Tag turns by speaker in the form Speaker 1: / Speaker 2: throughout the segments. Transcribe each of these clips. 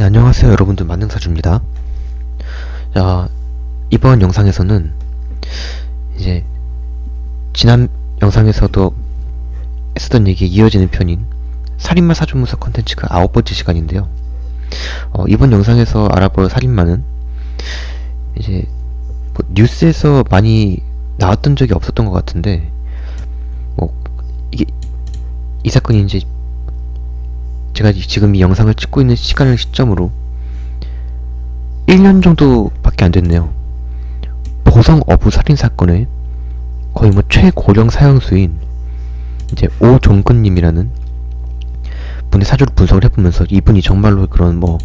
Speaker 1: 네, 안녕하세요 여러분들, 만능사주입니다. 자, 이번 영상에서는 이제 지난 영상에서도 했었던 얘기에 이어지는 편인 살인마 사주문서 컨텐츠 그 9번째 시간인데요. 이번 영상에서 알아볼 살인마는 이제 뭐 뉴스에서 많이 나왔던 적이 없었던 것 같은데, 뭐 이게 이 사건이 이제 제가 지금 이 영상을 찍고 있는 시간을 시점으로 1년 정도밖에 안 됐네요. 보성 어부 살인 사건의 거의 뭐 최고령 사형수인 이제 오종근님이라는 분의 사주를 분석을 해보면서 이분이 정말로 그런 뭐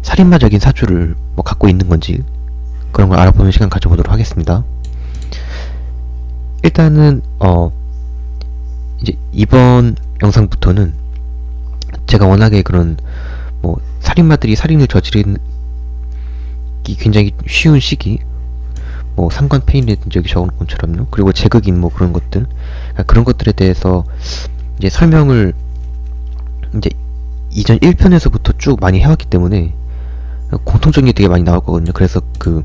Speaker 1: 살인마적인 사주를 뭐 갖고 있는 건지 그런 걸 알아보는 시간 가져보도록 하겠습니다. 일단은 이제 이번 영상부터는 제가 워낙에 그런 뭐 살인마들이 살인을 저지르기 굉장히 쉬운 시기, 뭐 상관 페인이라든지 여기 적어놓은 것처럼요, 그리고 제극인 뭐 그런 것들, 그런 것들에 대해서 이제 설명을 이제 이전 1편에서부터 쭉 많이 해왔기 때문에 공통적인 게 되게 많이 나올 거거든요. 그래서 그런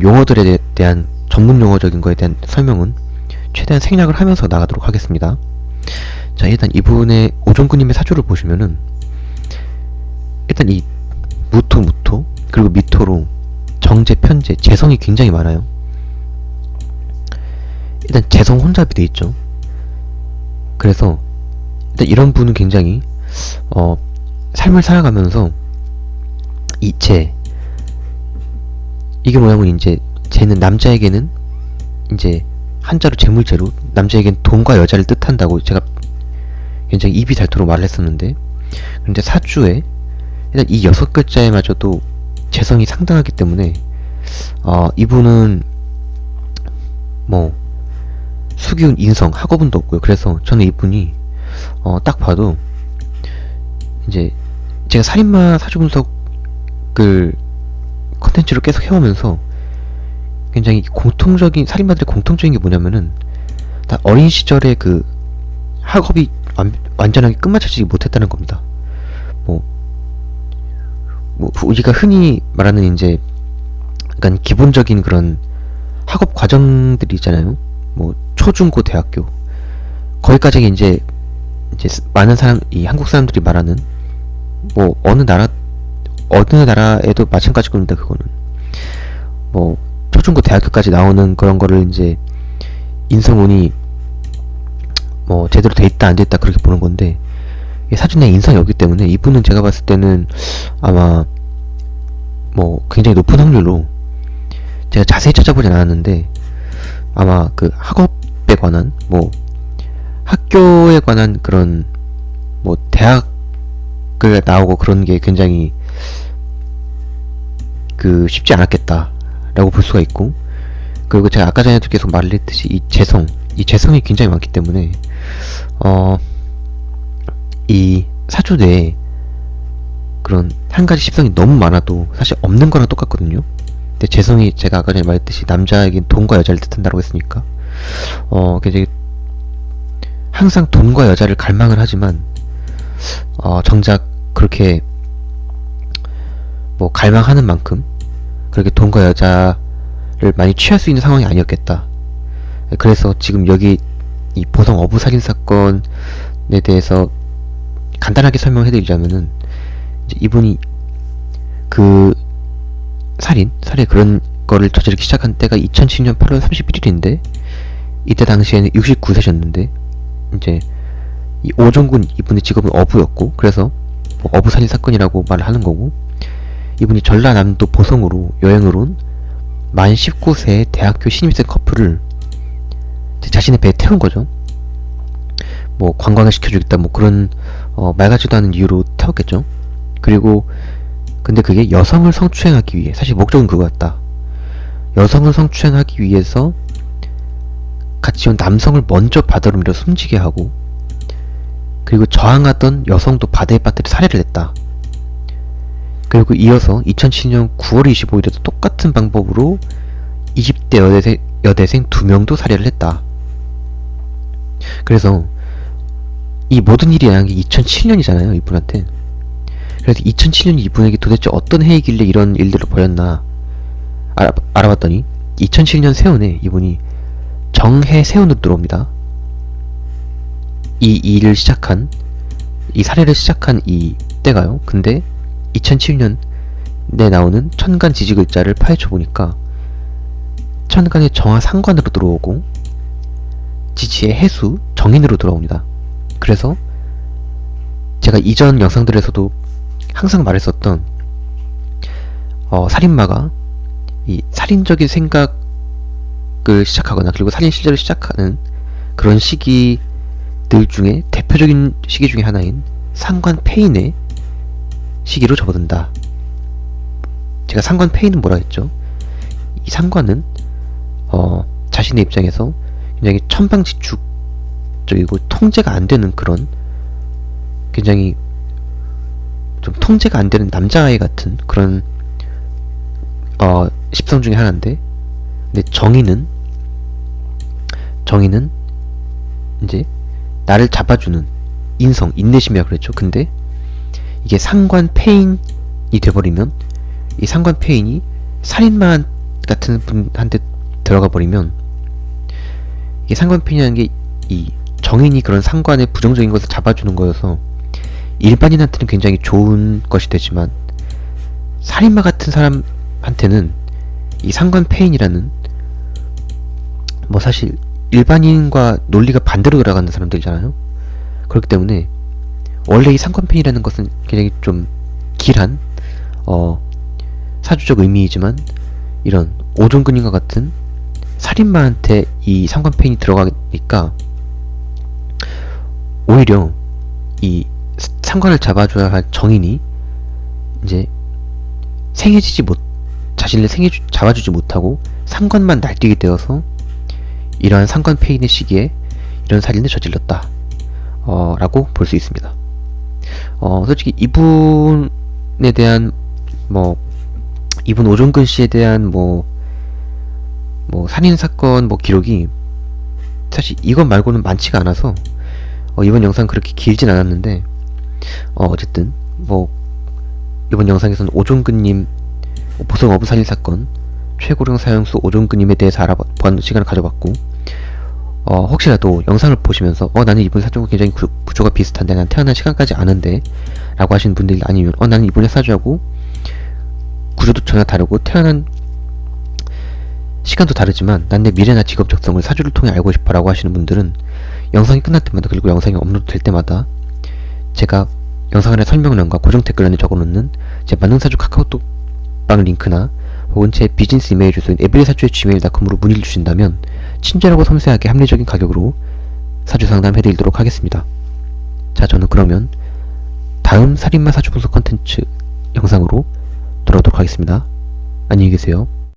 Speaker 1: 용어들에 대한 전문 용어적인 거에 대한 설명은 최대한 생략을 하면서 나가도록 하겠습니다. 자, 일단 이분의 오종근님의 사주를 보시면은 일단 이 무토 그리고 미토로 정제, 편제, 재성이 굉장히 많아요. 일단 재성 혼잡이 돼 있죠. 그래서 일단 이런 분은 굉장히 삶을 살아가면서 이게 뭐냐면 이제 쟤는 남자에게는 이제 한자로 재물제로 남자에겐 돈과 여자를 뜻한다고 제가 굉장히 입이 닳도록 말을 했었는데, 근데 사주에 일단 이 6글자에마저도 재성이 상당하기 때문에 이분은 뭐 수기운, 인성, 학업운도 없고요. 그래서 저는 이분이 딱 봐도 이제 제가 살인마 사주 분석을 컨텐츠로 계속 해오면서 굉장히 살인마들의 공통적인 게 뭐냐면은 다 어린 시절에 그 학업이 완전하게 끝마쳐지지 못했다는 겁니다. 뭐 우리가 흔히 말하는 이제 약간 기본적인 그런 학업 과정들이 있잖아요. 뭐 초중고 대학교 거기까지 이제 많은 이 한국 사람들이 말하는 뭐 어느 나라에도 마찬가지 겁니다. 그거는 뭐 초중고 대학교까지 나오는 그런 거를 이제 인성운이 뭐 제대로 돼 있다 안 돼 있다 그렇게 보는 건데, 사주에 인성이 없기 때문에 이분은 제가 봤을 때는 아마 뭐 굉장히 높은 확률로, 제가 자세히 찾아보진 않았는데 아마 그 학업에 관한 뭐 학교에 관한 그런 뭐 대학을 나오고 그런 게 굉장히 쉽지 않았겠다라고 볼 수가 있고, 그리고 제가 아까 전에도 계속 말을 했듯이 이 재성이 굉장히 많기 때문에 이 사주 내에 그런 한 가지 십성이 너무 많아도 사실 없는 거랑 똑같거든요. 근데 재성이 제가 아까 전에 말했듯이 남자에겐 돈과 여자를 뜻한다고 했으니까 굉장히 항상 돈과 여자를 갈망을 하지만 정작 그렇게 뭐 갈망하는 만큼 그렇게 돈과 여자를 많이 취할 수 있는 상황이 아니었겠다. 그래서 지금 여기 이 보성 어부 살인 사건에 대해서 간단하게 설명해드리자면은, 이제 이분이 살인 그런 거를 저지르기 시작한 때가 2007년 8월 31일인데 이때 당시에는 69세셨는데 이제 이 오종근 이분의 직업은 어부였고, 그래서 뭐 어부 살인 사건이라고 말을 하는 거고, 이분이 전라남도 보성으로 여행을 온 만 19세의 대학교 신입생 커플을 자신의 배에 태운 거죠. 뭐 관광을 시켜주겠다 뭐 그런 말 같지도 않은 이유로 태웠겠죠. 그리고 근데 그게 여성을 성추행하기 위해, 사실 목적은 그거였다. 여성을 성추행하기 위해서 같이 온 남성을 먼저 바다로 밀어 숨지게 하고, 그리고 저항하던 여성도 바다에 빠뜨려 살해를 했다. 그리고 이어서 2007년 9월 25일에도 똑같은 방법으로 20대 여대생 2명도 살해를 했다. 그래서 이 모든 일이 일어난 게 2007년이잖아요, 이분한테. 그래서 2007년 이분에게 도대체 어떤 해이길래 이런 일들을 벌였나 알아봤더니 2007년 세운에 이분이 정해세운으로 들어옵니다. 이 일을 시작한, 이 사례를 시작한 이 때가요. 근데 2007년에 나오는 천간 지지글자를 파헤쳐보니까 천간의 정화 상관으로 들어오고 지지의 해수 정인으로 들어옵니다. 그래서 제가 이전 영상들에서도 항상 말했었던 살인마가 이 살인적인 생각을 시작하거나 그리고 살인 실제를 시작하는 그런 시기들 중에 대표적인 시기 중에 하나인 상관폐인의 시기로 접어든다. 제가 상관폐인은 뭐라 했죠? 이 상관은 자신의 입장에서 굉장히 천방지축적이고 통제가 안 되는 그런 굉장히 좀 통제가 안 되는 남자아이 같은 그런 십성 중에 하나인데, 근데 정의는 이제 나를 잡아주는 인성, 인내심이라 그랬죠. 근데 이게 상관폐인이 돼버리면, 이 상관폐인이 살인마 같은 분한테 들어가 버리면, 이게 상관폐인이라는 게 이 정인이 그런 상관의 부정적인 것을 잡아주는 거여서 일반인한테는 굉장히 좋은 것이 되지만 살인마 같은 사람한테는 이 상관폐인이라는, 뭐 사실 일반인과 논리가 반대로 돌아가는 사람들이잖아요. 그렇기 때문에 원래 이 상관폐인이라는 것은 굉장히 좀 길한 사주적 의미이지만, 이런 오존근인과 같은 살인마한테 이 상관폐인이 들어가니까 오히려 이 상관을 잡아줘야 할 정인이 이제 자신을 잡아주지 못하고 상관만 날뛰게 되어서 이러한 상관폐인의 시기에 이런 살인을 저질렀다 라고 볼 수 있습니다. 솔직히 이분에 대한 이분 오종근 씨에 대한 살인사건 기록이 사실 이것 말고는 많지가 않아서 이번 영상 그렇게 길진 않았는데, 어쨌든 이번 영상에서는 오종근님 보성 어부 살인사건 최고령 사형수 오종근님에 대해서 알아본 시간을 가져봤고, 혹시라도 영상을 보시면서 나는 이분 사주하고 굉장히 구조가 비슷한데 난 태어난 시간까지 아는데 라고 하시는 분들이, 아니면 나는 이분의 사주하고 구조도 전혀 다르고 태어난 시간도 다르지만 난 내 미래나 직업 적성을 사주를 통해 알고 싶어 라고 하시는 분들은 영상이 끝날 때마다, 그리고 영상이 업로드 될 때마다 제가 영상 안에 설명란과 고정 댓글란에 적어놓는 제 만능사주 카카오톡방 링크나 혹은 제 비즈니스 이메일 주소인 에브리사주의@gmail.com으로 문의를 주신다면 친절하고 섬세하게 합리적인 가격으로 사주 상담해드리도록 하겠습니다. 자, 저는 그러면 다음 살인마 사주 분석 컨텐츠 영상으로 돌아오도록 하겠습니다. 안녕히 계세요.